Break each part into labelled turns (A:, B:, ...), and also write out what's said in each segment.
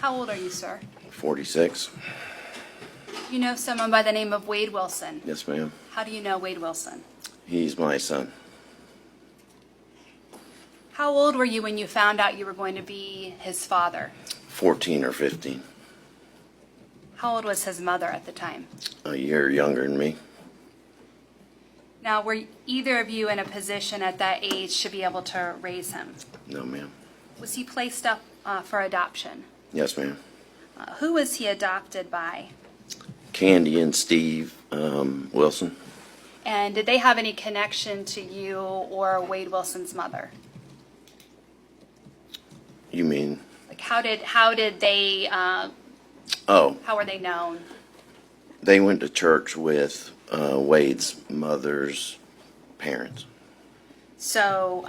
A: How old are you, sir?
B: 46.
A: You know someone by the name of Wade Wilson.
B: Yes, ma'am.
A: How do you know Wade Wilson?
B: He's my son.
A: How old were you when you found out you were going to be his father?
B: 14 or 15.
A: How old was his mother at the time?
B: A year younger than me.
A: Now, were either of you in a position at that age to be able to raise him?
B: No, ma'am.
A: Was he placed up for adoption?
B: Yes, ma'am.
A: Who was he adopted by?
B: Candy and Steve Wilson.
A: And did they have any connection to you or Wade Wilson's mother?
B: You mean?
A: Like how did they, how were they known?
B: They went to church with Wade's mother's parents.
A: So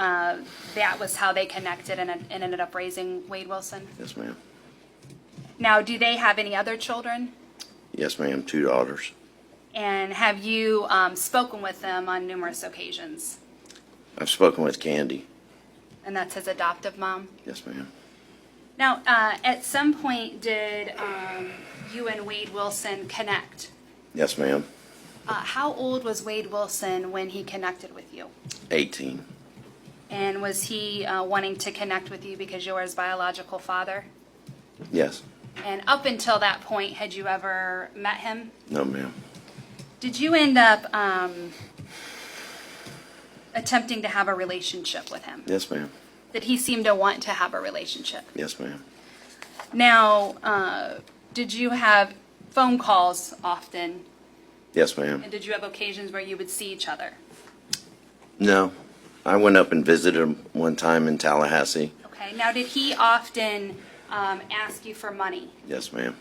A: that was how they connected and ended up raising Wade Wilson?
B: Yes, ma'am.
A: Now, do they have any other children?
B: Yes, ma'am. 2 daughters.
A: And have you spoken with them on numerous occasions?
B: I've spoken with Candy.
A: And that's his adoptive mom?
B: Yes, ma'am.
A: Now, at some point, did you and Wade Wilson connect?
B: Yes, ma'am.
A: How old was Wade Wilson when he connected with you?
B: 18.
A: And was he wanting to connect with you because you were his biological father?
B: Yes.
A: And up until that point, had you ever met him?
B: No, ma'am.
A: Did you end up attempting to have a relationship with him?
B: Yes, ma'am.
A: Did he seem to want to have a relationship?
B: Yes, ma'am.
A: Now, did you have phone calls often?
B: Yes, ma'am.
A: And did you have occasions where you would see each other?
B: No. I went up and visited him one time in Tallahassee.
A: Okay. Now, did he often ask you for money?
B: Yes, ma'am.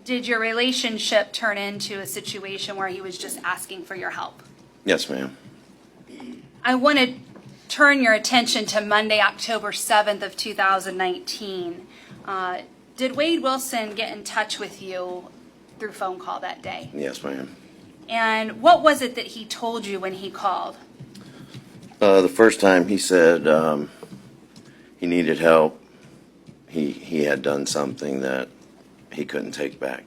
A: Did your relationship turn into a situation where he was just asking for your help?
B: Yes, ma'am.
A: I want to turn your attention to Monday, October 7th of 2019. Did Wade Wilson get in touch with you through phone call that day?
B: Yes, ma'am.
A: And what was it that he told you when he called?
B: The first time he said he needed help. He had done something that he couldn't take back.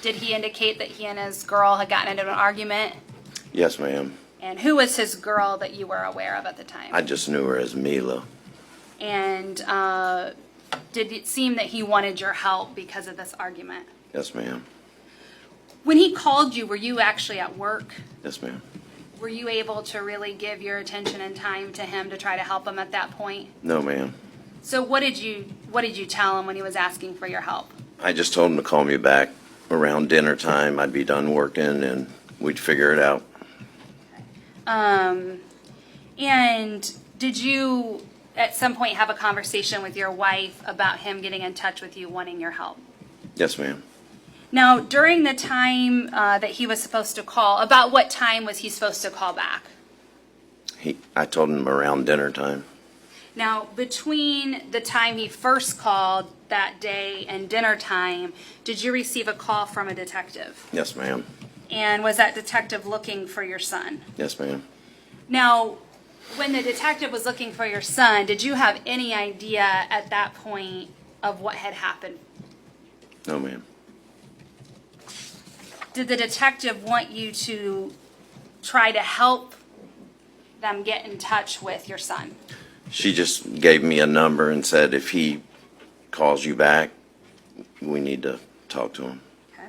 A: Did he indicate that he and his girl had gotten into an argument?
B: Yes, ma'am.
A: And who was his girl that you were aware of at the time?
B: I just knew her as Mila.
A: And did it seem that he wanted your help because of this argument?
B: Yes, ma'am.
A: When he called you, were you actually at work?
B: Yes, ma'am.
A: Were you able to really give your attention and time to him to try to help him at that point?
B: No, ma'am.
A: So what did you tell him when he was asking for your help?
B: I just told him to call me back around dinner time. I'd be done working and we'd figure it out.
A: And did you at some point have a conversation with your wife about him getting in touch with you wanting your help?
B: Yes, ma'am.
A: Now, during the time that he was supposed to call, about what time was he supposed to call back?
B: I told him around dinner time.
A: Now, between the time he first called that day and dinner time, did you receive a call from a detective?
B: Yes, ma'am.
A: And was that detective looking for your son?
B: Yes, ma'am.
A: Now, when the detective was looking for your son, did you have any idea at that point of what had happened?
B: No, ma'am.
A: Did the detective want you to try to help them get in touch with your son?
B: She just gave me a number and said if he calls you back, we need to talk to him.
A: Okay.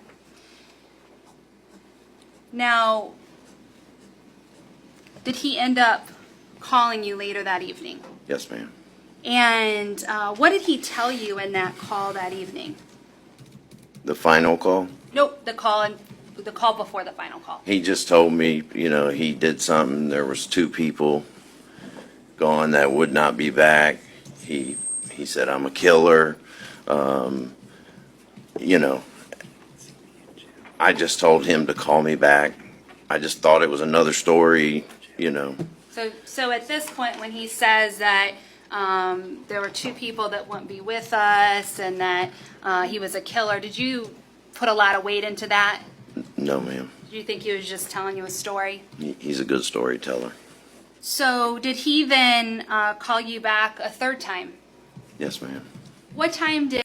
A: Now, did he end up calling you later that evening?
B: Yes, ma'am.
A: And what did he tell you in that call that evening?
B: The final call?
A: Nope, the call before the final call.
B: He just told me, he did something. There was 2 people gone that would not be back. He said, I'm a killer. I just told him to call me back. I just thought it was another story,
A: So at this point, when he says that there were 2 people that wouldn't be with us and that he was a killer, did you put a lot of weight into that?
B: No, ma'am.
A: Do you think he was just telling you a story?
B: He's a good storyteller.
A: So did he then call you back a third time?
B: Yes, ma'am.
A: What time did